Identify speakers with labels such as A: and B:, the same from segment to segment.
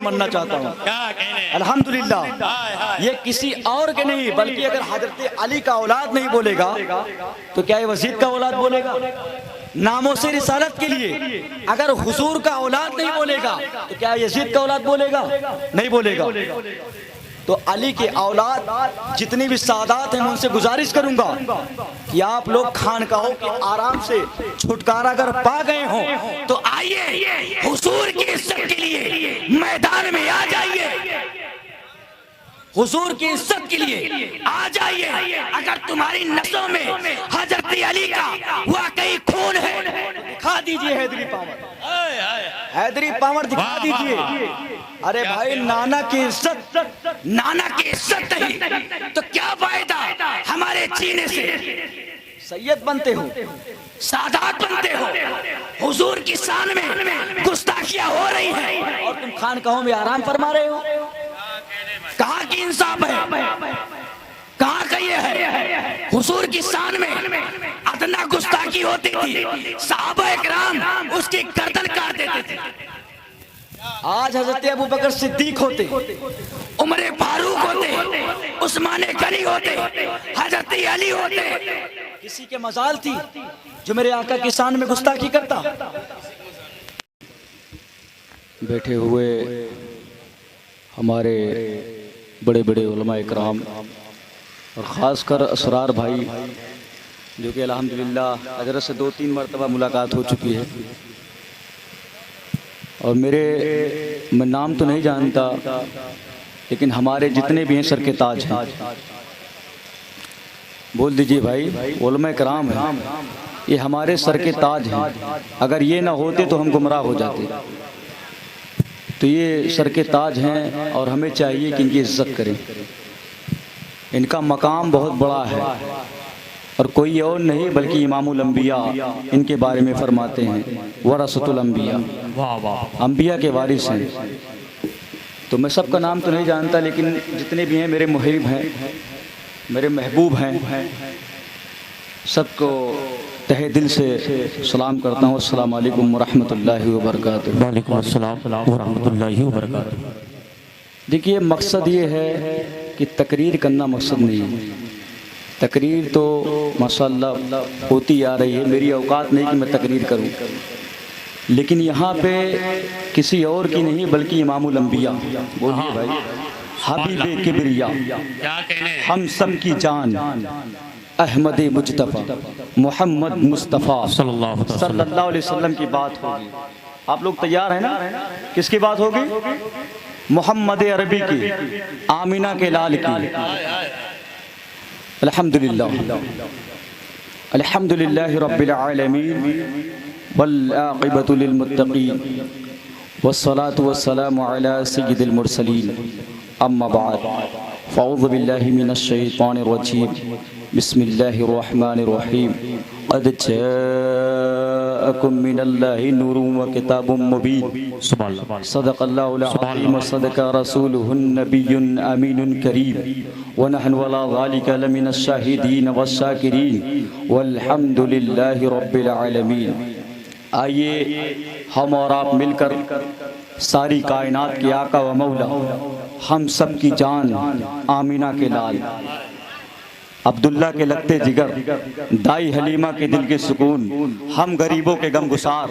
A: मानना चाहता हूँ। अल्हम्दुलिल्लाह ये किसी और के नहीं बल्कि अगर हजरत अली का औलाद नहीं बोलेगा तो क्या ये वजीद का औलाद बोलेगा? नामों से रिसालत के लिए अगर हुजूर का औलाद नहीं बोलेगा तो क्या यजीद का औलाद बोलेगा? नहीं बोलेगा। तो अली के औलाद जितनी भी सादात हैं मैं उनसे गुजारिश करूंगा कि आप लोग खानकाहों के आराम से छुटकारा अगर पा गए हो तो आइए हुजूर की इज्जत के लिए मैदान में आ जाइए, हुजूर की इज्जत के लिए आ जाइए। अगर तुम्हारी नसों में हजरत अली का वाकई खून है दिखा दीजिए हैदरी पावर, हैदरी पावर दिखा दीजिए। अरे भाई नाना की इज्जत नहीं तो क्या फायदा हमारे जीने से? सैयद बनते हो, सादात बनते हो, हुजूर की शान में गुस्ताखियां हो रही हैं और तुम खानकाहों में आराम फरमा रहे हो। कहाँ की इंसाफ है? कहाँ का ये है? हुजूर की शान में अदना गुस्ताखी होती थी, सहाबा इकराम उसकी गर्दन काट देते थे। आज हजरत अबू बकर सिद्दीक होते, उमर फारूक होते, उस्मान गनी होते, हजरत अली होते, किसी के मजाल थी जो मेरे आका की शान में गुस्ताखी करता? बैठे हुए हमारे बड़े बड़े उलमा इकराम और ख़ासकर असरार भाई जो कि अल्हम्दुलिल्लाह हजरत से 2-3 मरतबा मुलाकात हो चुकी है और मैं नाम तो नहीं जानता लेकिन हमारे जितने भी हैं सर के ताज हैं, बोल दीजिए भाई उलमा इकराम हैं, ये हमारे सर के ताज हैं। अगर ये ना होते तो हम गुमराह हो जाते। तो ये सर के ताज हैं और हमें चाहिए कि इनकी इज्जत करें। इनका मकाम बहुत बड़ा है और कोई और नहीं बल्कि इमामुल अंबिया इनके बारे में फरमाते हैं वरसतुल अंबिया, अंबिया के वारिस हैं। तो मैं सबका नाम तो नहीं जानता लेकिन जितने भी हैं मेरे मुहिब हैं, मेरे महबूब हैं, सबको तहे दिल से सलाम करता हूँ। अस्सलाम वालेकुम वरहमतुल्लाहि वबरकातुहू।
B: वालेकुम अस्सलाम वरहमतुल्लाहि वबरकातुहू।
A: देखिए मकसद ये है कि तकरीर करना मकसद नहीं है। तकरीर तो माशाअल्लाह होती आ रही है, मेरी औकात नहीं कि मैं तकरीर करूं, लेकिन यहाँ पे किसी और की नहीं बल्कि इमामुल अंबिया, बोलिए भाई, हबीबे किबरिया, हम सब की जान, अहमद मुज्तफ़ा मोहम्मद मुस्तफ़ा सल्लल्लाहु अलैहि वसल्लम की बात होगी। आप लोग तैयार हैं ना? किसकी बात होगी? मोहम्मद अरबी की, आमिना के लाल की। अल्हम्दुलिल्लाह अल्हम्दुलिल्लाहि रब्बिल आलमीन वल आक़िबतु लिल मुत्तक़ीन वस्सलातु वस्सलामु अला सय्यिदिल मुरसलीन अम्मा बाद फ़अऊज़ु बिल्लाहि मिनश शैतानिर रजीम बिस्मिल्लाहिर रहमानिर रहीम क़द जाअकुम मिनल्लाहि नूरुन व किताबुम मुबीन सदक़ल्लाहुल अज़ीम व सदक़ रसूलुहुन नबियुन अमीनुन करीम व नहनु अला ज़ालिका लमिनश शाहिदीन वश्शाकिरीन वल्हम्दुलिल्लाहि रब्बिल आलमीन। आइए हम और आप मिलकर सारी कायनात के आका व मौला, हम सब की जान, आमिना के लाल, अब्दुल्ला के लगते जिगर, दाई हलीमा के दिल के सुकून, हम गरीबों के गमगुसार,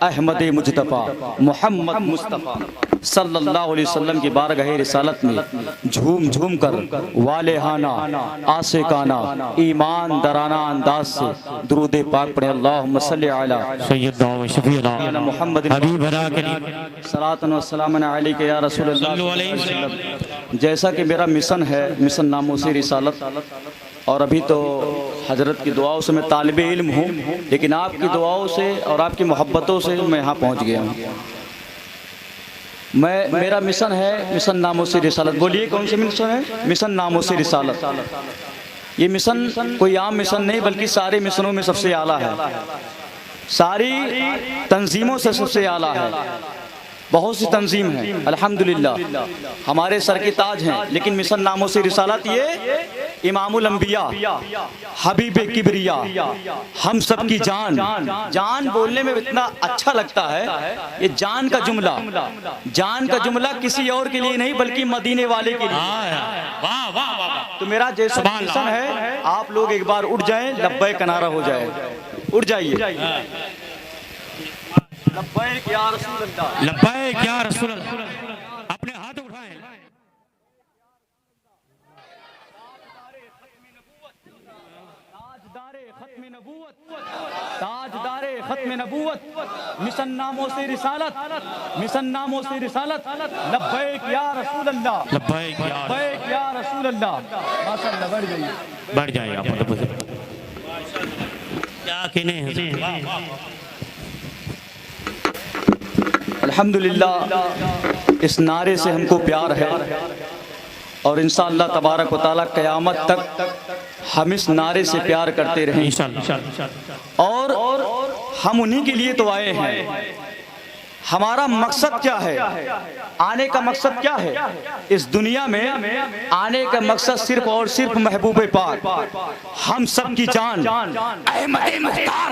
A: अहमद मुज्तफ़ा मोहम्मद मुस्तफ़ा सल्लल्लाहु अलैहि वसल्लम की बारगाह रिसालत में झूम झूम कर वालेहाना आशिकाना ईमान दराना अंदाज से दुरूद पाक पढ़े। अल्लाहुम्मा सल्लि अला
B: सय्यदना व शफीना
A: मुहम्मद
B: हबीबना करीम
A: सलातन व सलामन अलैका या रसूल अल्लाह। जैसा कि मेरा मिशन है, मिशन नामों से रिसालत, और अभी तो हजरत की दुआओं से मैं तालिबे इल्म हूँ, लेकिन आपकी दुआओं से और आपकी मोहब्बतों से मैं यहाँ पहुँच गया हूँ। मेरा मिशन है मिशन नामों से रिसालत। बोलिए कौन सा मिशन है? मिशन नामों से रिसालत। ये मिशन कोई आम मिशन नहीं बल्कि सारे मिशनों में सबसे आला है, सारी तंजीमों से सबसे आला है। बहुत सी तंजीम है, अल्हम्दुलिल्लाह हमारे सर के ताज हैं, लेकिन मिशन नामों से रिसालत ये इमामुल अंबिया, हबीब किबरिया, हम सब की जान। जान बोलने में इतना अच्छा लगता है, ये जान का जुमला किसी और के लिए नहीं बल्कि मदीने वाले के लिए।
B: वाह वाह वाह।
A: तो मेरा जैसा मिशन है, आप लोग एक बार उठ जाएं, लब्बैक का नारा हो जाए, उठ जाइए। लब्बैक या रसूल अल्लाह,
B: लब्बैक या रसूल अल्लाह। अपने हाथ उठाएं।
A: ताजदारे खत्म नबूवत, मिशन नामों से रिसालत, मिशन नामों से रिसालत। लब्बैक या रसूल अल्लाह,
B: लब्बैक
A: या रसूल अल्लाह। माशाअल्लाह, बढ़ जाइए
B: आप क्या कहने हैं।
A: अल्हम्दुलिल्लाह, इस नारे से हमको प्यार है और इंशाअल्लाह तबारक व तआला क़यामत तक हम इस नारे से प्यार करते रहें इंशाअल्लाह। और हम उन्हीं के लिए तो आए हैं। हमारा मकसद क्या है, आने का मकसद क्या है इस दुनिया में? आने का मकसद सिर्फ और सिर्फ महबूब पाक, हम सब की जान, अहमद मुख्तार,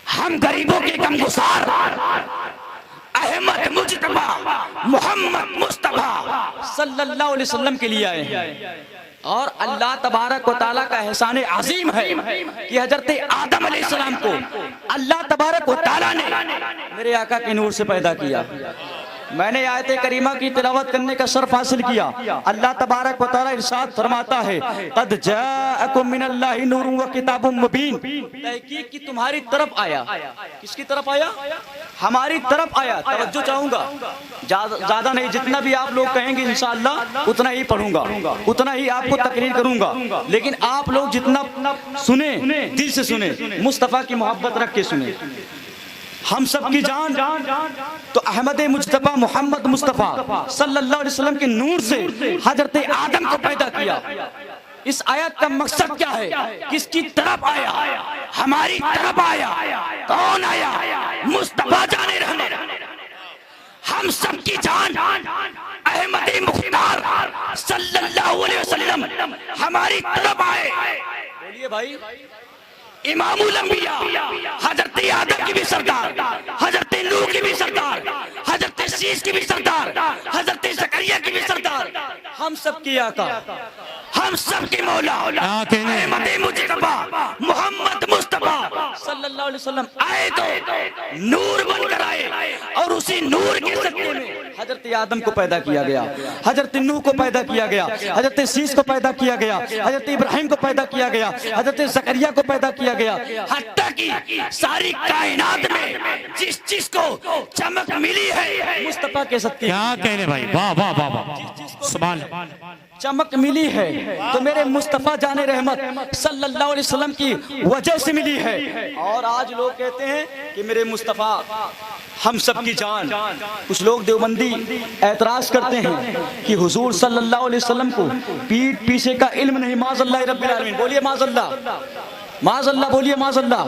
A: हम गरीबों के गमगुसार, अहमद मुज्तबा मोहम्मद मुस्तफा सल्लल्लाहु अलैहि वसल्लम के लिए आए हैं। और अल्लाह तबारक व तआला का एहसान अजीम है कि हजरत आदम अलैहिस्सलाम को अल्लाह तबारक व तआला ने मेरे आका के नूर से पैदा किया। मैंने आयत करीमा की तिलावत करने का शर्फ हासिल किया। अल्लाह तबारक व तआला इरशाद फरमाता है, क़द जाअकुम मिनल्लाहि नूरुन व किताबुम मुबीन। तहकीक की तुम्हारी तरफ आया। किसकी तरफ आया? हमारी तरफ आया। तवज्जो चाहूंगा, ज्यादा नहीं, जितना भी आप लोग कहेंगे इंशाअल्लाह उतना ही पढ़ूंगा, उतना ही आपको तकरीर करूंगा। लेकिन आप लोग जितना सुने, दिल से सुने, मुस्तफा की मोहब्बत रख के सुने। हम सब की जान तो अहमद मुज्तबा मोहम्मद मुस्तफा सल्लल्लाहु अलैहि वसल्लम के नूर से हजरत आदम को पैदा किया। इस आयत का मकसद क्या है? किसकी तरफ आया? हमारी तरफ आया। कौन आया? मुस्तफा जाने रहने। हम सब की जान अहमद मुख्तार सल्लल्लाहु अलैहि वसल्लम हमारी तरफ आए। बोलिए भाई, इमामुल अंबिया, हजरत आदम की भी सरदार, हजरत नूह की भी सरदार, हजरत शीश की भी सरदार, हजरत ज़करिया की भी सरदार, हम सब की आका, हम सब के मौला अहमद मुज्तबा मोहम्मद मुस्तफा सल्लल्लाहु अलैहि वसल्लम आए तो नूर बनकर आए। और उसी नूर के सदक़े में हजरत आदम को पैदा किया गया, हजरत नूह को पैदा किया गया, हजरत शीश को पैदा किया गया, हजरत इब्राहिम को पैदा किया गया, हजरत ज़करिया को पैदा किया गया। हत्ता की सारी कायनात में जिस चीज को चमक मिली है मुस्तफा के सदक़े।
B: क्या कहने भाई, वाह वाह वाह वाह, सुभान अल्लाह।
A: चमक मिली है तो मेरे मुस्तफा जाने रहमत सल्लल्लाहु अलैहि वसल्लम की वजह से मिली है। और आज लोग कहते हैं कि मेरे मुस्तफा हम सब की जान। कुछ लोग देवबंदी ऐतराज करते हैं कि हुजूर सल्लल्लाहु अलैहि वसल्लम को पीठ पीछे का इल्म नहीं। माज़अल्लाह रब्बिल आलमीन, बोलिए माज़अल्लाह, माज़अल्लाह, बोलिए माज़अल्लाह।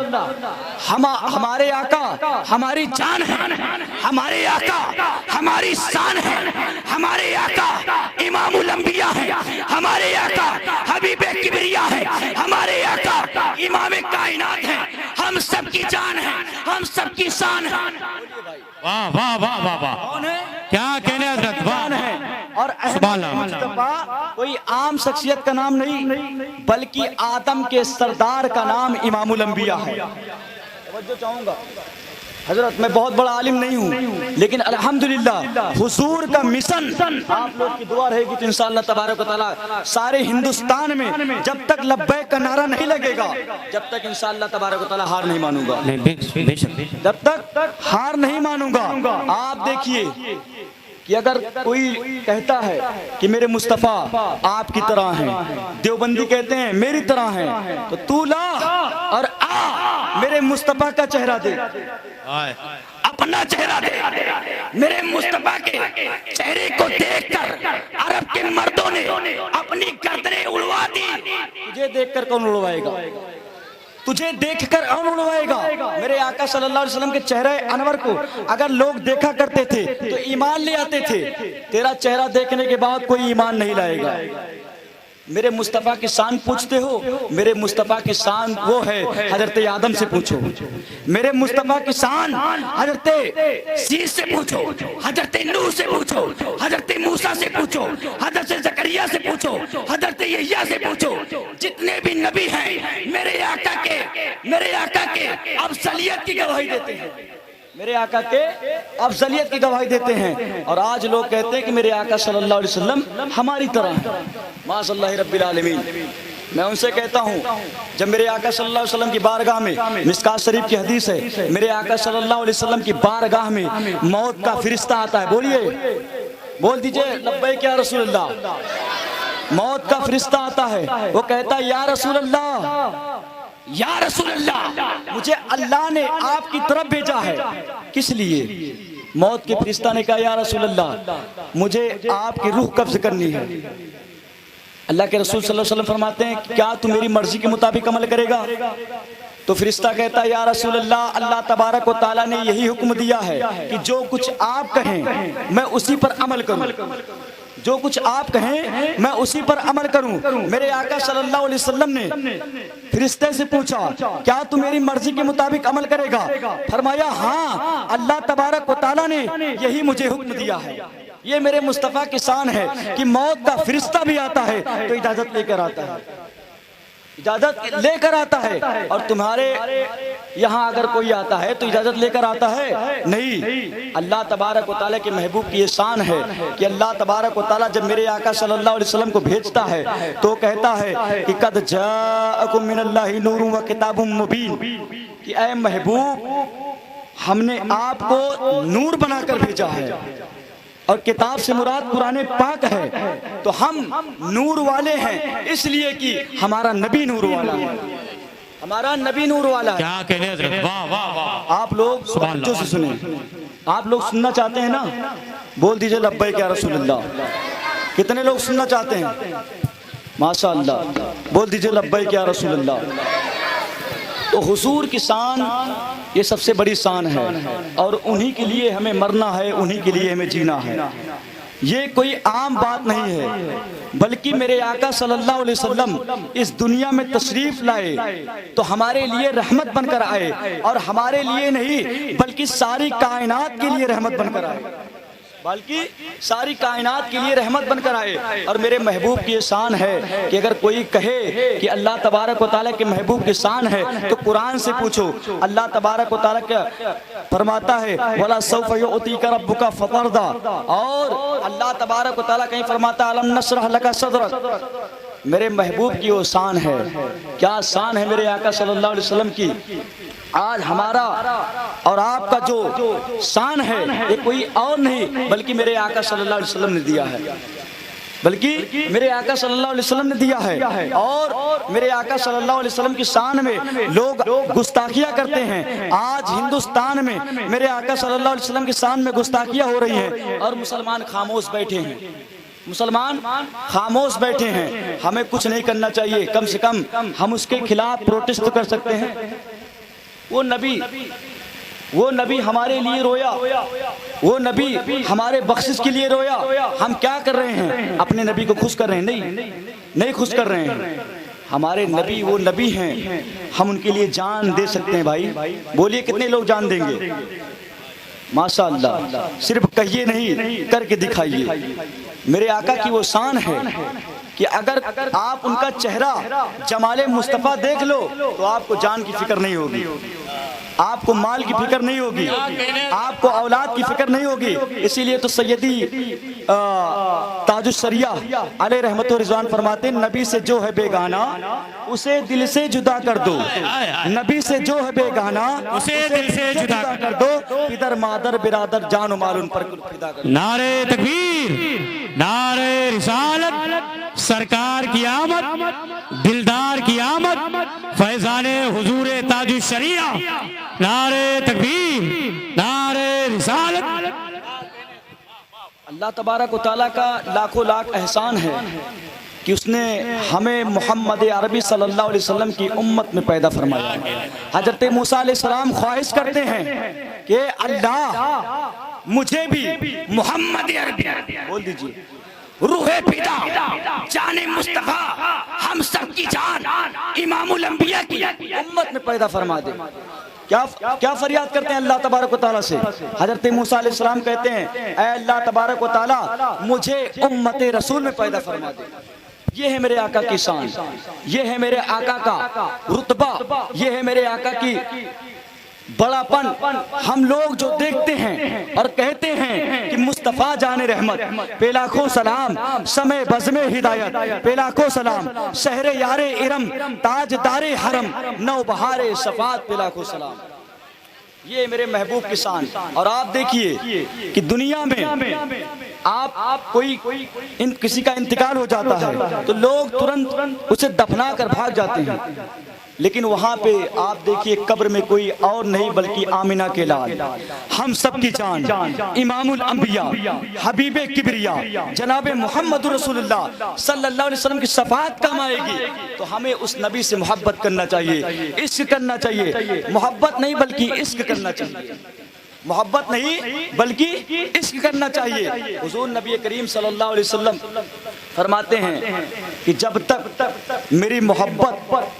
A: हमारे आका हमारी जान है, हमारे आका हमारी शान है, हमारे आका इमामुल अंबिया है, हमारे आका हबीब किबरिया है, हमारे आका इमाम कायनात है। हम सब की जान है, हम सब की शान है।
B: वाह वाह वाह वाह वाह,
A: कौन है?
B: क्या कहने हजरत, वाह
A: है। और अहमद मुस्तफा कोई आम शख्सियत का नाम नहीं बल्कि आदम के सरदार का नाम इमामुल अंबिया है। तवज्जो चाहूंगा हजरत, मैं बहुत बड़ा आलिम नहीं हूँ, लेकिन अल्हम्दुलिल्लाह हुजूर का मिशन आप लोग की दुआ रहेगी तो इंशाअल्लाह तबारक व तआला सारे हिंदुस्तान में जब तक लब्बैक का नारा नहीं लगेगा, जब तक इंशाअल्लाह तबारक व तआला हार नहीं मानूंगा। जब तक हार नहीं मानूंगा। आप देखिए कि अगर कोई कहता है कि मेरे मुस्तफ़ा आपकी तरह हैं, देवबंदी कहते हैं मेरी तरह हैं, तो तू ला और आ मेरे मुस्तफ़ा का चेहरा दे, अपना चेहरा दे। मेरे मुस्तफ़ा के चेहरे को देखकर अरब के मर्दों ने अपनी गर्दनें उड़वा दी। तुझे देखकर कौन उड़वाएगा? तुझे देखकर कौन उड़वाएगा? मेरे आका सल्लल्लाहु अलैहि वसल्लम के चेहरे अनवर को अगर लोग देखा करते थे तो ईमान ले आते थे। तेरा चेहरा देखने के बाद कोई ईमान नहीं लाएगा। मेरे मुस्तफ़ा की शान पूछते हो, मेरे मुस्तफ़ा की शान वो है, हजरत आदम से पूछो। मेरे मुस्तफ़ा की शान हजरत शीश से पूछो, हजरत नूह से पूछो, हजरत मूसा से पूछो, हजरत जकरिया से पूछो, हजरत यहया से पूछो। जितने भी नबी हैं मेरे आका के अफजलियत की गवाही देते हैं, मेरे आका के अफजलियत की गवाही देते हैं। और आज लोग कहते हैं कि मेरे आका सल्लल्लाहु अलैहि वसल्लम हमारी तरह है। माशअल्लाह रब्बिल आलमीन। मैं उनसे कहता हूँ, जब मेरे आका सल्लल्लाहु अलैहि वसल्लम की बारगाह में, मिस्कात शरीफ की हदीस है, मेरे आका सल्लल्लाहु अलैहि वसल्लम की बारगाह में मौत का फरिश्ता आता है। बोलिए, बोल दीजिए लब्बैक या रसूल अल्लाह। मौत का फरिश्ता आता है, वो कहता है या रसूल अल्लाह, या रसूल अल्लाह, मुझे अल्लाह ने आपकी तरफ भेजा है। किस लिए? मौत के फरिश्ता ने कहा या रसूल अल्लाह, मुझे आपकी रूह कब्ज करनी है। अल्लाह के रसूल सल्लल्लाहु अलैहि वसल्लम फरमाते हैं, क्या तू मेरी मर्जी के मुताबिक अमल करेगा? तो फरिश्ता कहता है या रसूल अल्लाह, अल्लाह तबारक व तआला ने यही हुक्म दिया है कि जो कुछ आप कहें मैं उसी पर अमल करूं, जो कुछ आप कहें मैं उसी पर अमल करूं। मेरे आका सल्लल्लाहु अलैहि वसल्लम ने फरिश्ते से पूछा, क्या तू मेरी मर्जी के मुताबिक अमल करेगा? फरमाया हाँ, अल्लाह तबारक व तआला ने यही मुझे हुक्म दिया है। ये मेरे मुस्तफ़ा की शान है कि मौत का फरिश्ता भी आता है तो इजाजत लेकर आता है, इजाजत लेकर आता है। और तुम्हारे यहाँ अगर कोई आता है तो इजाजत लेकर आता है? नहीं। अल्लाह तबारक व तआला के महबूब की ये शान है कि अल्लाह तबारक व तआला जब मेरे आका सल्लल्लाहु अलैहि वसल्लम को भेजता है तो कहता है कि कद जाअकुम मिनल्लाहि नूरुन व किताबुम मुबीन, कि ऐ महबूब हमने आपको नूर बनाकर भेजा है और किताब से मुराद कुरान पाक है। तो हम नूर वाले हैं इसलिए कि हमारा नबी नूर वाला है, हमारा नबी नूर वाला है।
B: क्या कहने हजरत, वाह वाह वाह।
A: आप लोग जो से सुने, आप लोग सुनना चाहते हैं ना? बोल दीजिए लब्बैक या रसूल अल्लाह। कितने लोग सुनना चाहते हैं? माशाअल्लाह। बोल दीजिए लब्बैक या रसूल अल्लाह। तो हुजूर की शान ये सबसे बड़ी शान है और उन्हीं के लिए हमें मरना है, उन्हीं के लिए हमें जीना है। ये कोई आम बात नहीं है, बल्कि मेरे आका सल्लल्लाहु अलैहि वसल्लम इस दुनिया में तशरीफ लाए तो हमारे लिए रहमत बनकर आए, और हमारे लिए नहीं बल्कि सारी कायनात के लिए रहमत बनकर आए, बल्कि सारी कायनात के लिए रहमत बनकर आए। और मेरे महबूब की ये शान है कि अगर कोई कहे कि अल्लाह तबारक व तआला के महबूब की शान है तो कुरान से पूछो। अल्लाह तबारक व तआला का फरमाता है वला सौफ युअतीका रब्बुका फतरदा, और अल्लाह तबारक व तआला कहीं फरमाता है अलम नशरह लका सदरक। मेरे महबूब की वो शान है। क्या शान है मेरे आका सल्लल्लाहु अलैहि वसल्लम की। आज हमारा और आपका जो शान है ये कोई और नहीं बल्कि मेरे आका सल्लल्लाहु अलैहि वसल्लम ने दिया है, बल्कि मेरे आका सल्लल्लाहु अलैहि वसल्लम ने दिया है। और मेरे आका सल्लल्लाहु अलैहि वसल्लम की शान में लोग गुस्ताखियां करते हैं। आज हिंदुस्तान में मेरे आका सल्लल्लाहु अलैहि वसल्लम की शान में गुस्ताखियां हो रही हैं और मुसलमान खामोश बैठे हैं, मुसलमान खामोश बैठे हैं। हमें कुछ नहीं करना चाहिए, कम से कम हम उसके खिलाफ प्रोटेस्ट कर सकते हैं। वो नबी हमारे लिए रोया, वो नबी हमारे बख्शिश के लिए रोया। हम क्या कर रहे हैं? अपने नबी को खुश कर रहे हैं? नहीं खुश कर रहे हैं। हमारे नबी वो नबी हैं, हम उनके लिए जान दे सकते हैं। भाई बोलिए कितने लोग जान देंगे? माशाअल्लाह। सिर्फ कहिए नहीं, करके दिखाइए। मेरे आका की वो शान है कि अगर आप उनका चेहरा जमाले मुस्तफ़ा देख लो तो आपको जान की फिक्र नहीं होगी, आपको माल की फिक्र नहीं होगी, आपको औलाद की फिक्र नहीं होगी। इसीलिए तो सैयदी ताजुश्शरिया अलैहि रहमत व रिज़वान फरमाते नबी से जो है बेगाना उसे दिल से जुदा कर दो, नबी से जो है बेगाना
B: उसे दिल से जुदा
A: कर दो। इधर मादर बिरादर जान माल उन पर फिदा कर दो।
B: नारे तकबीर, नारे रिसालत, सरकार की आमद, दिलदार की आमद, फैजाने हुजूर ताजुश्शरिया। नारे तकबीर, नारे रिसालत।
A: अल्लाह तबारक व तआला का लाखों लाख एहसान है कि उसने हमें मोहम्मद अरबी सल्लल्लाहु अलैहि वसल्लम की उम्मत में पैदा फरमाया। हजरत मूसा अलैहिस्सलाम ख्वाहिश करते हैं कि अल्लाह मुझे भी मोहम्मद अरबी, बोल दीजिए, रूहे पिदा, जाने मुस्तफा, हम सब की जान, इमामुल अंबिया की उम्मत में पैदा फरमा दे। क्या फरियाद करते हैं अल्लाह तबारक व तआला से? हजरत मूसा अलैहिस्सलाम कहते हैं, ऐ अल्लाह तबारक व तआला मुझे उम्मत रसूल में पैदा फरमा दे। ये है मेरे आका की शान, ये है मेरे आका का रुतबा, ये है मेरे आका की बड़ापन। हम लोग जो देखते हैं और कहते हैं कि मुस्तफ़ा जाने रहमत पे लाखों सलाम, समय बज़्मे हिदायत पे लाखों सलाम, शहरे यारे इरम, ताजदारे हरम, नौबहारे शफात पे लाखों सलाम। ये मेरे महबूब की शान। और आप देखिए कि दुनिया में आप कोई किसी का इंतकाल हो जाता है तो लोग तुरंत उसे दफना कर भाग जाते हैं, लेकिन वहाँ पे आप देखिए कब्र में कोई और नहीं बल्कि आमिना के लाल, हम सब की जान, इमामुल अंबिया, हबीबे किबरिया, जनाबे मोहम्मद रसूलुल्लाह सल्लल्लाहु अलैहि वसल्लम की शफाअत काम आएगी। तो हमें उस नबी से मोहब्बत करना चाहिए, इश्क करना चाहिए, मोहब्बत नहीं बल्कि इश्क करना चाहिए, मोहब्बत नहीं बल्कि इश्क करना चाहिए। हुजूर नबी करीम सल्लल्लाहु अलैहि वसल्लम फरमाते हैं कि जब तक मेरी मोहब्बत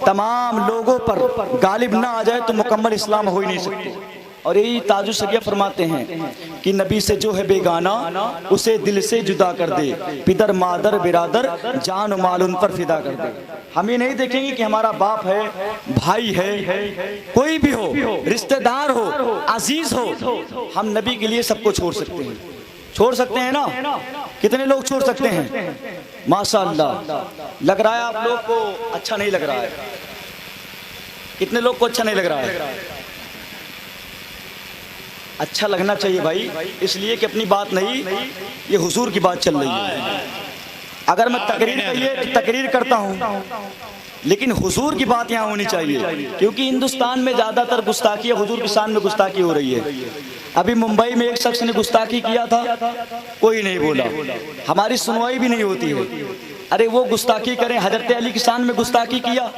A: तमाम लोगों पर गालिब ना आ जाए तो मुकम्मल इस्लाम हो ही नहीं सकती। और यही ताजु सगिया फरमाते हैं कि नबी से जो है बेगाना उसे दिल से जुदा कर दे, पिदर मादर बिरादर जान माल उन पर फिदा कर दे। हम ये नहीं देखेंगे कि हमारा बाप है, भाई है, कोई भी हो, रिश्तेदार हो, अजीज हो, हम नबी के लिए सबको छोड़ सकते हैं। छोड़ सकते हैं ना? कितने लोग छोड़ सकते हैं? माशाअल्लाह। लग रहा है आप लोग को अच्छा नहीं लग रहा है। कितने लोग को अच्छा नहीं लग रहा है? अच्छा लगना चाहिए भाई, इसलिए कि अपनी बात नहीं, ये हुजूर की बात चल रही है। अगर मैं तकरीर करिए तो तकरीर करता हूँ, लेकिन हुजूर की बात यहाँ होनी चाहिए, क्योंकि हिंदुस्तान में ज़्यादातर गुस्ताखी, हुजूर की शान में गुस्ताखी हो रही है। अभी मुंबई में एक शख्स ने गुस्ताखी किया था, कोई नहीं बोला, हमारी सुनवाई भी नहीं होती है। अरे वो गुस्ताखी करें, हजरत अली की शान में गुस्ताखी किया,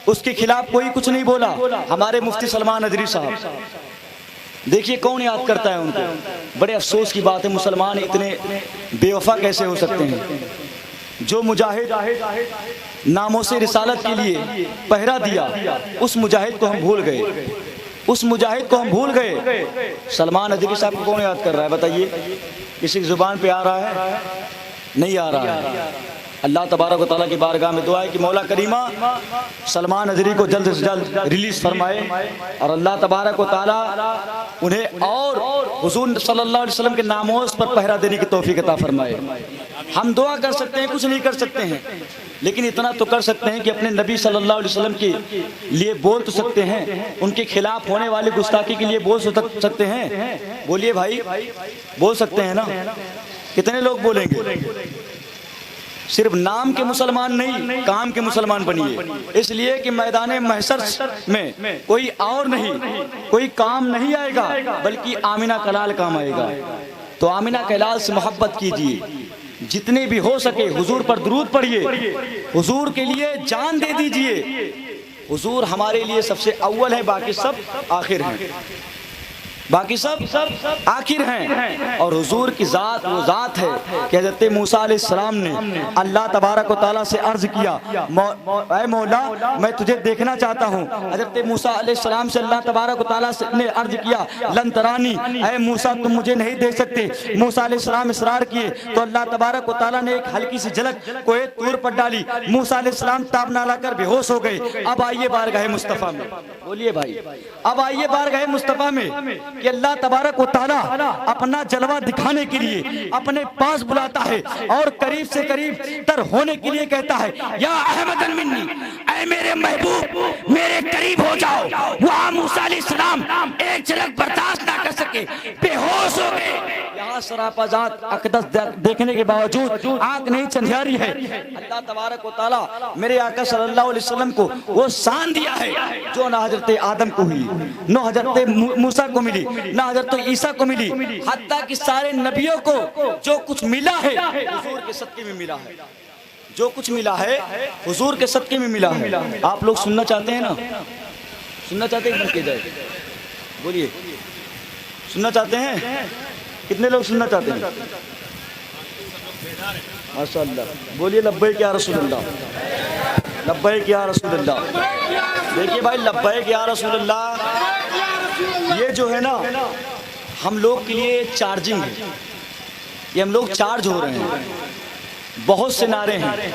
A: उसके खिलाफ कोई कुछ नहीं बोला। हमारे मुफ्ती सलमान नदवी साहब, देखिए कौन याद करता है उनको। बड़े अफसोस की बात है, मुसलमान इतने बेवफा कैसे हो सकते हैं। जो मुजाहिद नामों से रिसालत के लिए पहरा दिया, उस मुजाहिद को हम भूल गए, उस मुजाहिद को हम भूल गए। सलमान नदवी साहब को कौन याद कर रहा है बताइए? किसी की जुबान पे आ रहा है? नहीं आ रहा है। अल्लाह तबारक व तआला की बारगाह में दुआ है कि मौला करीमा सलमान नदवी को जल्द से जल्द रिलीज फरमाए और अल्लाह तबारक व तआला उन्हें और हुजूर सल्लल्लाहु अलैहि वसल्लम के नामोज़ पर पहरा देने की तौफीक अता फरमाए। हम दुआ कर सकते हैं, कुछ नहीं कर सकते हैं, लेकिन इतना तो कर सकते हैं कि अपने नबी सल्लल्लाहु अलैहि वसल्लम के लिए बोल तो सकते हैं, उनके खिलाफ होने वाली गुस्ताखी के लिए बोल सकते हैं। बोलिए भाई, बोल सकते हैं ना? कितने लोग बोलेंगे? सिर्फ नाम के मुसलमान नहीं, काम के मुसलमान बनिए, इसलिए कि मैदान महशर में कोई और नहीं, कोई काम नहीं आएगा बल्कि आमिना कलाल काम आएगा। तो आमिना कलाल से मोहब्बत कीजिए, जितने भी हो सके हुजूर पर दुरूद पढ़िए, हुजूर के लिए जान दे दीजिए। हुजूर हमारे लिए सबसे अव्वल है, बाकी सब आखिर हैं, बाकी सब आखिर हैं। और हुजूर की ज़ात वो ज़ात है कि हज़रत मूसा अलैहिस्सलाम ने अल्लाह तबारक व तआला से अर्ज़ किया, ऐ मौला मैं तुझे देखना चाहता हूँ। हज़रत मूसा अलैहिस्सलाम से अल्लाह तबारक व तआला ने अर्ज़ किया, लन तरानी, ऐ मूसा तुम मुझे नहीं देख सकते। मूसा अलैहिस्सलाम इसरार किए तो अल्लाह तबारक व तआला ने एक हल्की सी झलक कोहे तूर पर डाली। मूसा अलैहिस्सलाम ताब ना लाकर बेहोश हो गए। अब आइए बारगाह मुस्तफ़ा में, बोलिए भाई, अब आइए बारगाह मुस्तफ़ा में कि अल्लाह तबारक व तआला अपना जलवा दिखाने के लिए अपने पास बुलाता है और करीब से करीब तर होने के लिए कहता है, या अहमदन मिन्नी, ऐ मेरे महबूब मेरे करीब हो जाओ। वहाँ मूसा अलैहिस्सलाम एक झलक बर्दाश्त ना कर सके, बेहोश हो गए। यहाँ सरापाजात अक़दस देखने के बावजूद आंख नहीं चंधियारी है। अल्लाह तबारक व तआला मेरे आका सल्लल्लाहु अलैहि वसल्लम को वो शान दिया है जो ना हजरत आदम को हुई, न हजरत मूसा को मिली, ना हजरत ईसा को मिली, हत्ता कि सारे नबियों को जो कुछ मिला है हुजूर के सदक़े में मिला है। जो कुछ मिला है हुजूर के सदके में मिला है। आप लोग सुनना चाहते हैं ना? सुनना चाहते हैं? बन के जाए, बोलिए, सुनना चाहते हैं? कितने लोग सुनना चाहते हैं? माशाअल्लाह, बोलिए लब्बैक या रसूलल्लाह, लब्बैक या रसूलल्लाह। देखिए भाई, लब्बैक या रसूलल्लाह, ये जो है ना हम लोग के लिए चार्जिंग है, ये हम लोग चार्ज हो रहे हैं। बहुत से नारे हैं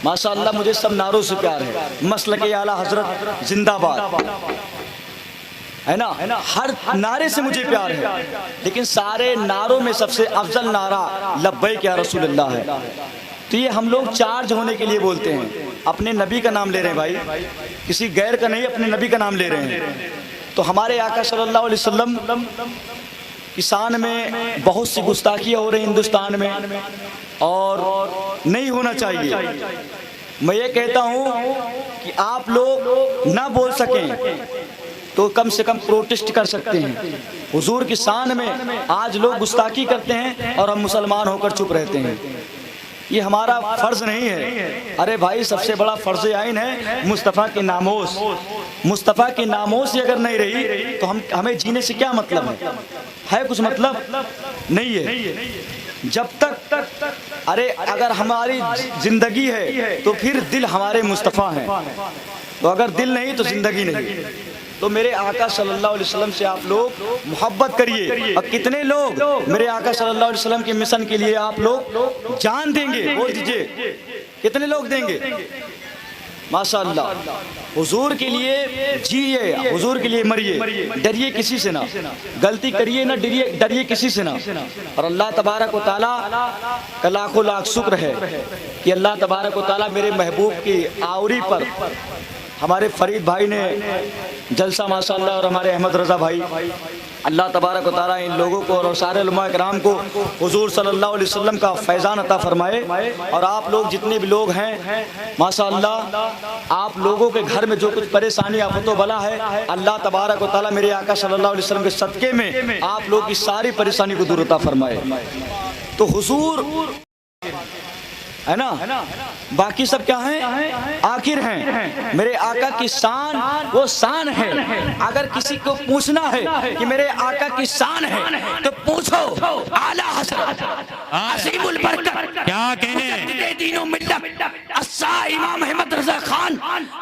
A: माशाअल्लाह, मुझे सब नारों से प्यार है। मसलके आला हजरत जिंदाबाद है ना, हर नारे से मुझे प्यार है, लेकिन सारे नारों में सबसे अफजल नारा लब्बैक या रसूलल्लाह है। तो ये हम लोग चार्ज होने के लिए बोलते हैं। अपने नबी का नाम ले रहे हैं भाई, किसी गैर का नहीं, अपने नबी का नाम ले रहे हैं। तो हमारे आका सल्लल्लाहु अलैहि वसल्लम की शान में बहुत सी गुस्ताखियाँ हो रही हिंदुस्तान में, और नहीं होना चाहिए। मैं ये कहता हूँ कि आप लोग ना बोल सकें तो कम से कम प्रोटेस्ट कर सकते हैं। हुजूर की शान में आज लोग गुस्ताखी करते हैं और हम मुसलमान होकर चुप रहते हैं। ये हमारा फर्ज नहीं है। अरे भाई, सबसे बड़ा फर्ज आइन है मुस्तफ़ा की नामोस। मुस्तफ़ा की नामोस ही अगर नहीं रही तो हमें जीने से क्या मतलब है कुछ मतलब नहीं है। जब तक अरे अगर हमारी जिंदगी है तो फिर दिल हमारे मुस्तफ़ा हैं, तो अगर दिल नहीं तो जिंदगी नहीं। तो मेरे आका सल्लल्लाहु अलैहि वसल्लम से आप लोग मोहब्बत करिए। और कितने लोग मेरे आका सल्लल्लाहु अलैहि वसल्लम के मिशन के लिए आप लोग जान देंगे? बोल दीजिए, कितने लोग देंगे? माशाअल्लाह, हुजूर के लिए जिए, हुजूर के लिए मरिए, डरिए किसी से ना, गलती करिए ना, डरिए किसी से ना। और अल्लाह तबारक व तआला का लाखों लाख शुक्र है कि अल्लाह तबारक व तआला मेरे महबूब की आवरी पर हमारे फरीद भाई ने जलसा माशाअल्लाह, और हमारे अहमद रज़ा भाई, अल्लाह तबारक व तआला इन लोगों को और सारे उलमा किराम को हुजूर सल्लल्लाहु अलैहि वसल्लम का फैज़ान अता फरमाए। और आप लोग जितने भी लोग हैं माशाअल्लाह, आप लोगों के घर में जो कुछ परेशानी आफत बला है, अल्लाह तबारक व तआला मेरे आका सल्लल्लाहु अलैहि वसल्लम के सदके में आप लोग की सारी परेशानी को दूर अता फरमाए। तो हुजूर है ना, बाकी सब क्या है? आखिर हैं। मेरे आका की शान वो शान है। अगर किसी को पूछना है कि मेरे आका की शान है तो पूछो आला हज़रत असीमुल बरकत,
B: क्या कहें,
A: दीनो मिल्लत अस्सा इमाम अहमद रज़ा खान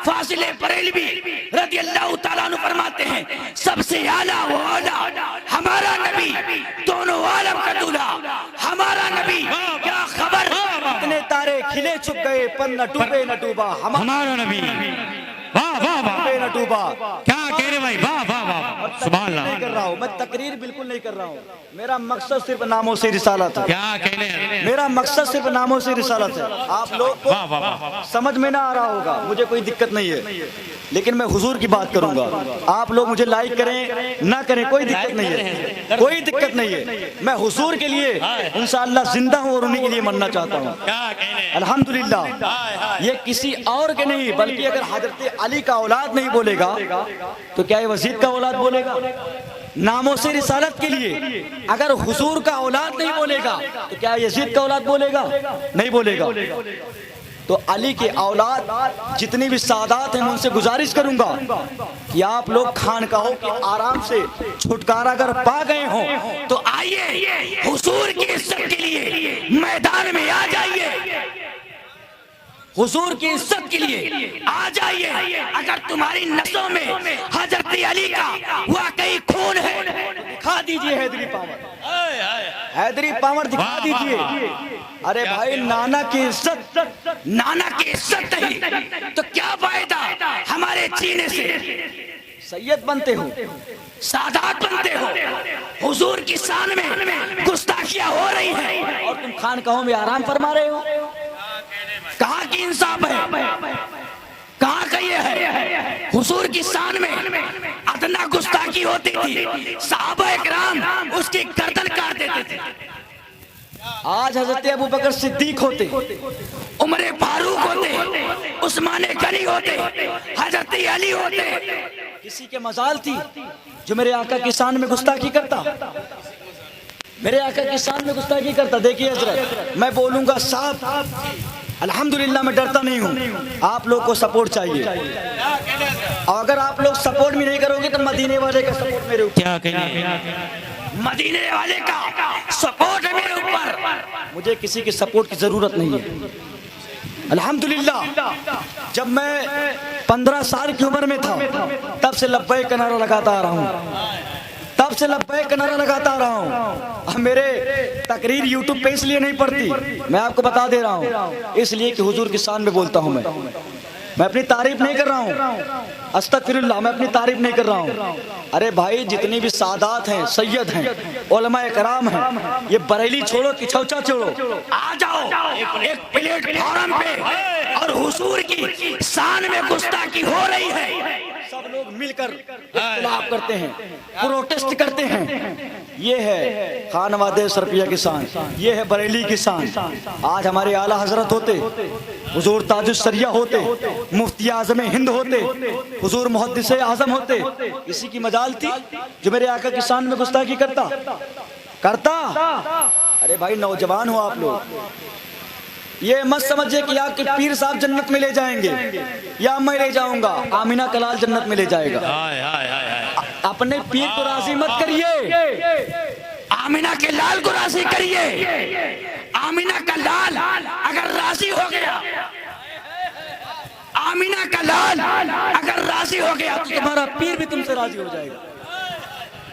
A: फासिले बरेलवी रज़ियल्लाहु ताला अन्हु फरमाते हैं, सबसे आला वो आला हमारा नबी, दोनों आलम का दूल्हा हमारा नबी। क्या खबर, इतने तारे खिले छुप गए पर न डूबे न डूबा
B: हमारा नबी। वाह वाह वाह,
A: न डूबा।
B: क्या कह रहे भाई, वाह वाह वाह, सुभान अल्लाह।
A: नहीं कर रहा हूँ मैं, तकरीर बिल्कुल नहीं कर रहा हूँ। मेरा मकसद सिर्फ नामों से रिसालत है।
B: क्या कहने,
A: मेरा मकसद सिर्फ नामों से रिसालत है। आप लोग को
B: वाह वाह वाह,
A: समझ में ना आ रहा होगा, मुझे कोई दिक्कत नहीं है, लेकिन मैं हुजूर की बात करूंगा। आप लोग मुझे लाइक करें ना करें कोई दिक्कत नहीं है, कोई दिक्कत नहीं है। मैं हुजूर के लिए इंशाअल्लाह जिंदा हूँ और उन्हीं के लिए मरना चाहता हूँ। अल्हम्दुलिल्लाह। ये किसी और के नहीं, बल्कि अगर हजरत अली का औलाद नहीं बोलेगा तो क्या ये वजीद का औलाद बोलेगा? नामों से रिसालत के लिए अगर हुजूर का औलाद नहीं बोलेगा तो क्या यजीद का औलाद बोलेगा? नहीं बोलेगा। तो अली के औलाद जितनी भी सादात हैं, मैं उनसे गुजारिश करूंगा कि आप लोग खानकाहों के आराम से छुटकारा अगर पा गए हो तो आइए हुजूर की इज्जत के लिए मैदान में आ जाइए, हुजूर की इज्जत के लिए आ जाइए। अगर तुम्हारी नसों में हजरत अली का वाकई खून है, दिखा दीजिए हैदरी पावर, हैदरी पावर दिखा दीजिए। अरे भाई, नाना की इज्जत, नाना की इज्जत नहीं तो क्या फायदा हमारे जीने से? सैयद बनते हो, सादात बनते हो, हुजूर की शान में गुस्ताखियां हो रही हैं और तुम खानकाहों में आराम फरमा रहे हो। कहाँ की इंसाफ है? कहाँ का ये है? हुजूर की शान में अदना गुस्ताखी होती थी, सहाबा इकराम उसकी गर्दन काट देते थे। आज हजरत अबू बकर सिद्दीक होते, उमर फारूक होते, उस्मान गनी होते, हजरत अली होते, किसी के मजाल थी जो मेरे आका की शान में गुस्ताखी करता, मेरे आका की शान में गुस्ताखी करता। देखिए हजरत, मैं बोलूंगा साफ, अल्हम्दुलिल्लाह मैं डरता नहीं हूँ। आप लोग को सपोर्ट चाहिए, और अगर आप लोग सपोर्ट भी नहीं करोगे तो मदीने वाले का सपोर्ट मेरे ऊपर,
B: क्या कहने,
A: मदीने वाले का सपोर्ट है मेरे ऊपर। मुझे किसी की सपोर्ट की जरूरत नहीं है। अल्हम्दुलिल्लाह जब मैं 15 साल की उम्र में था तब से लब्बैक का नारा लगाता आ रहा हूँ, तब से लब्बैक का नारा लगाता आ रहा हूँ। अब मेरे तकरीर यूट्यूब पे इसलिए नहीं पढ़ती, मैं आपको बता दे रहा हूँ, इसलिए कि हुजूर की शान में बोलता हूँ। मैं अपनी तारीफ नहीं कर रहा हूँ, अस्तगफिरुल्लाह, मैं अपनी तारीफ नहीं कर रहा हूँ। अरे भाई जितनी भी सादात हैं, सैयद हैं, उलमाए कराम हैं, ये बरेली छोड़ो कि छौचा छोड़ो, आ जाओ एक प्लेटफॉर्म पे और हुजूर की शान में गुस्ताखी हो रही है, सब लोग मिलकर इख्तिलाफ करते हैं, प्रोटेस्ट करते हैं। ये है खानवादे सरपिया की शान, ये है बरेली की शान। आज हमारे आला हजरत होते, हुजूर ताजुस सरिया होते, मुफ्ती आज़म हिंद होते, हुजूर मुहद्दिस आज़म होते, इसी की मजाल थी जो मेरे आका की शान में गुस्ताखी करता। अरे भाई नौजवान हो आप लोग, ये मत समझिए कि आपके पीर साहब जन्नत में ले जाएंगे या मैं ले जाऊंगा, आमिना का लाल जन्नत में ले जाएगा। अपने पीर को राजी मत करिए, आमिना के लाल को राजी करिए। आमिना का लाल अगर राजी हो गया, आमिना का लाल अगर राजी हो गया तो तुम्हारा पीर भी तुमसे राजी हो जाएगा।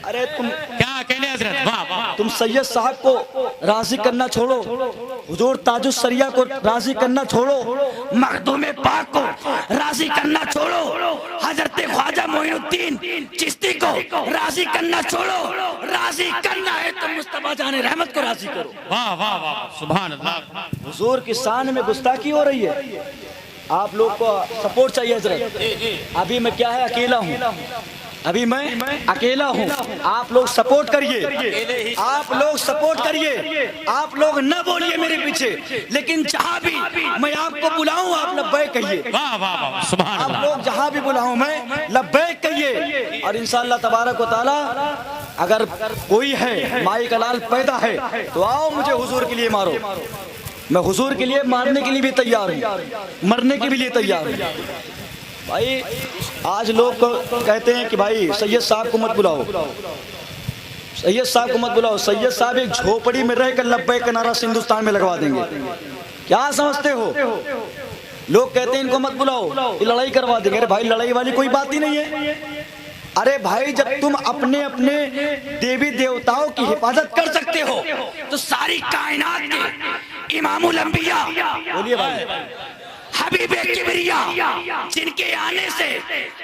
A: अरे तुम
B: क्या कहने हजरत, वाह वाह,
A: तुम सैयद साहब को राजी करना छोड़ो, हुजूर ताजुस सरिया को राजी करना छोड़ो, मखदूम पाक को राजी करना छोड़ो, हजरत ख्वाजा मोइनुद्दीन चिश्ती को राजी करना छोड़ो। राजी करना है तो मुस्तफा जाने रहमत को राजी करो।
B: वाह वाह वाह, सुभान अल्लाह।
A: हुजूर की शान में गुस्ताखी हो रही है, आप लोग को सपोर्ट चाहिए हजरत। अभी मैं क्या है, अकेला हूँ, अभी मैं अकेला हूँ, आप लोग सपोर्ट करिए, आप लोग सपोर्ट करिए, आप लोग न बोलिए मेरे पीछे, लेकिन जहाँ भी मैं आपको बुलाऊं आप लब्बैक कहिए।
B: वाह वाह वाह, सुभान
A: आप
B: अल्लाह।
A: लोग जहाँ भी बुलाऊं मैं लब्बैक कहिए, और इंशाअल्लाह तबारक व तआला अगर कोई है माई का लाल पैदा है तो आओ मुझे हुजूर के लिए मारो, मैं हुजूर के लिए मारने के लिए भी तैयार हूँ, मरने के लिए तैयार हूँ। भाई आज लोग कहते हैं कि भाई सैयद साहब को मत बुलाओ, सैयद साहब को मत बुलाओ, सैयद साहब एक झोपड़ी में रहकर लब्बैक का नारा हिंदुस्तान में लगवा देंगे। क्या समझते हो? लोग कहते हैं इनको मत बुलाओ, ये लड़ाई करवा देंगे। अरे भाई लड़ाई वाली कोई बात ही नहीं है। अरे भाई जब तुम अपने अपने देवी देवताओं की हिफाजत कर सकते हो तो सारी कायनात के इमामुल अंबिया, बोलिए भाई, हबीबे किबरिया, जिनके आने से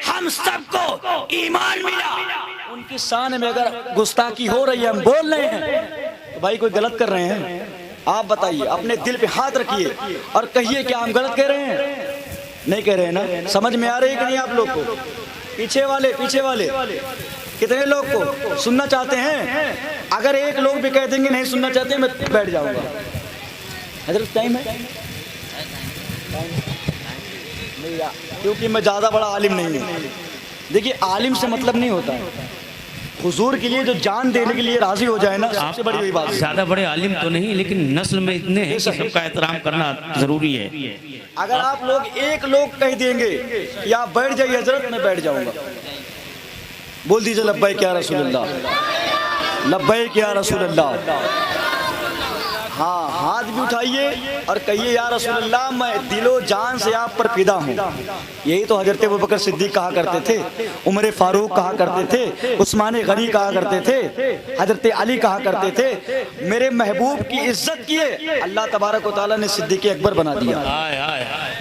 A: हम सबको ईमान मिला, उनकी शान में अगर गुस्ताखी हो रही है, हम बोल रहे हैं तो भाई कोई गलत कर रहे हैं? आप बताइए, अपने दिल पे हाथ रखिए और कहिए कि हम गलत कह रहे हैं? नहीं कह रहे हैं ना? समझ में आ रही है कि नहीं आप लोग को? पीछे वाले कितने लोग को सुनना चाहते हैं? अगर एक लोग भी कह देंगे नहीं सुनना चाहते मैं बैठ जाऊंगा। हजरत टाइम है नहीं यार, क्योंकि मैं ज़्यादा बड़ा आलिम नहीं हूँ। देखिए आलिम से मतलब नहीं होता, हुजूर के लिए जो जान देने के लिए राजी हो जाए ना, सबसे बड़ी वही बात है।
B: ज्यादा बड़े आलिम तो नहीं, लेकिन नस्ल में इतने हैं कि सबका एहतराम करना जरूरी है।
A: अगर आप लोग एक लोग कह देंगे कि आप बैठ जाइए हजरत, मैं बैठ जाऊंगा। बोल दीजिए लब्बैक या रसूलल्लाह, लब्बैक या रसूलल्लाह। हाँ, हाथ भी उठाइए और कहिए या रसूलल्लाह मैं दिलो जान से आप पर फिदा हूँ। यही तो हजरत अबू बकर सिद्दीक कहा करते थे, उमर फारूक कहा करते थे, उस्मान गनी कहा करते थे, हजरत अली कहा करते थे। मेरे महबूब की इज्जत किए अल्लाह तबारक व तआला ने सिद्दीक अकबर बना दिया,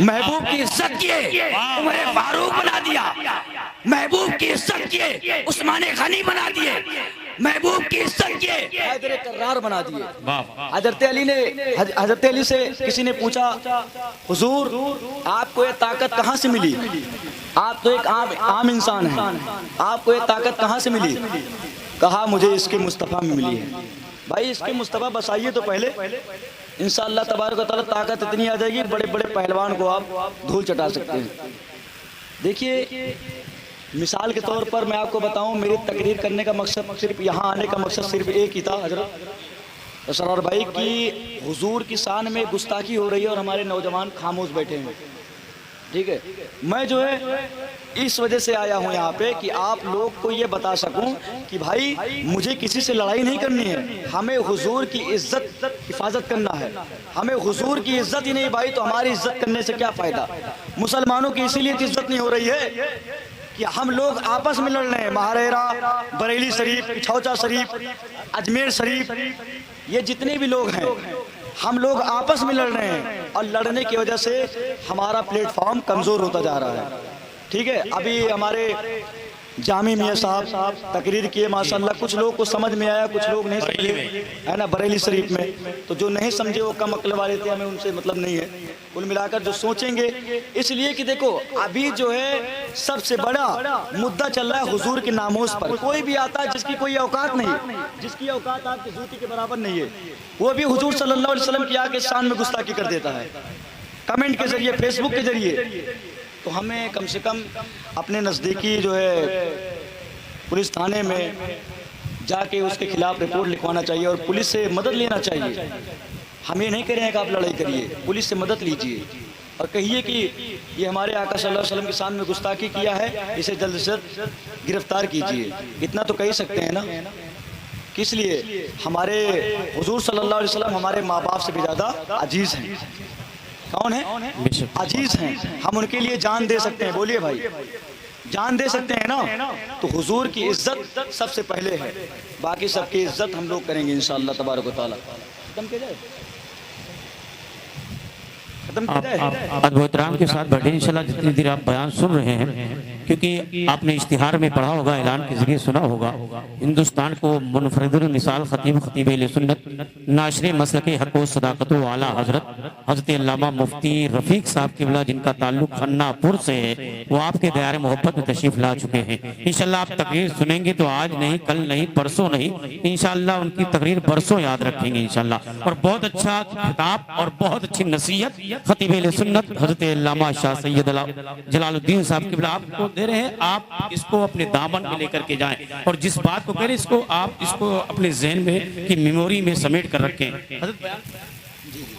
A: महबूब की इज्जत किए उमर फारूक बना दिया, महबूब की इज्जत किए उस्मान गनी बना दिए, महबूब की इज्जत किए हैदर कर्रार बना दिए। हजरत अली से किसी ने पूछा, हुजूर आपको ये ताकत कहाँ से मिली? आप तो एक आम इंसान हैं, आपको ये ताकत कहाँ से मिली? कहा मुझे इसके मुस्तफ़ा में मिली है। भाई इसके मुस्तफ़ा बसाइए तो पहले, इंशाअल्लाह तबारक व तआला ताकत इतनी आ जाएगी बड़े बड़े पहलवान को आप धूल चटा सकते हैं। देखिए मिसाल के तौर पर मैं आपको बताऊं, मेरी तकरीर करने का मकसद सिर्फ यहाँ आने का मकसद सिर्फ एक ही था हजरत, तो सरार भाई की हुजूर की शान में गुस्ताखी हो रही है और हमारे नौजवान खामोश बैठे हैं, ठीक है। मैं जो है इस वजह से आया हूँ यहाँ पे कि आप लोग को ये बता सकूं कि भाई मुझे किसी से लड़ाई नहीं करनी है, हमें हुजूर की इज्जत हिफाजत करना है। हमें हुजूर की इज्जत ही नहीं भाई तो हमारी इज्जत करने से क्या फ़ायदा। मुसलमानों की इसीलिए इज्जत नहीं हो रही है कि हम लोग आपस में लड़ रहे हैं। महारेरा, बरेली शरीफ, पिछौचा शरीफ, अजमेर शरीफ, ये जितने भी लोग हैं हम लोग आपस में लड़ रहे हैं और लड़ने की वजह से हमारा प्लेटफॉर्म कमज़ोर होता जा रहा है, ठीक है। अभी हमारे जामी मियाँ साहब तकरीर किए माशाल्लाह, कुछ लोग को समझ में आया, कुछ लोग नहीं समझे, है ना, बरेली शरीफ में। तो जो नहीं समझे वो कम अक्ल वाले थे, हमें उनसे मतलब नहीं है। कुल मिलाकर जो सोचेंगे, इसलिए कि देखो अभी जो है सबसे बड़ा मुद्दा चल रहा है हुजूर के नामोस पर। कोई भी आता है जिसकी कोई औकात नहीं, जिसकी औकात आपकी जूती के बराबर नहीं है, वो भी हुजूर सल्लल्लाहु अलैहि वसल्लम की आके शान में गुस्ताखी कर देता है कमेंट के जरिए, फेसबुक के जरिए। तो हमें कम से कम अपने नज़दीकी जो है पुलिस थाने में जाके उसके खिलाफ रिपोर्ट लिखवाना चाहिए और पुलिस से मदद लेना चाहिए। हम ये नहीं कह रहे हैं कि आप लड़ाई करिए, पुलिस से मदद लीजिए और कहिए कि ये हमारे आका सल्लल्लाहु अलैहि वसल्लम के सामने गुस्ताखी किया है, इसे जल्द से जल्द गिरफ्तार कीजिए। इतना तो कह सकते हैं ना। किस लिए? हमारे हुजूर सल्लल्लाहु अलैहि वसल्लम हमारे माँ बाप से भी ज़्यादा अजीज़ हैं। कौन है? अजीज हैं। हम उनके लिए जान दे सकते हैं, बोलिए भाई, जान दे सकते हैं ना। तो हुजूर की इज्जत सबसे पहले है, बाकी सबकी इज्जत हम लोग करेंगे इंशाअल्लाह तबारक व तआला। खत्म किया जाए, खत्म किया जाए।
B: आप एहतराम के साथ बैठे इंशाल्लाह। जितनी देर आप बयान सुन रहे हैं, क्योंकि आपने इश्तिहार में पढ़ा होगा, ऐलान के जरिए सुना होगा, हिंदुस्तान को मुनफरिदुल मिसाल खतीब खतीब अहले सुन्नत नाशरे मसलके हक़ व सदाकत वाला हज़रत अल्लामा मुफ्ती रफ़ीक साहब क़िबला, जिनका ताल्लुक खन्नापुर से है, वो आपके दायरे मोहब्बत में तशरीफ़ ला चुके हैं। इंशाल्लाह आप तकरीर सुनेंगे तो आज नहीं, कल नहीं, परसों नहीं, इंशाल्लाह उनकी तकरीर बरसों याद रखेंगे इंशाल्लाह। और बहुत अच्छा खिताब और बहुत अच्छी नसीहत खतीब अहले सुन्नत हज़रत अल्लामा शाह सैयद जलालुद्दीन साहब क़िबला आपको दे रहे हैं। आप इसको अपने दामन में लेकर के जाएं और जिस बात को कह रहे हैं इसको आप इसको अपने ज़हन में की मेमोरी में समेट कर रखें।
A: जी जी।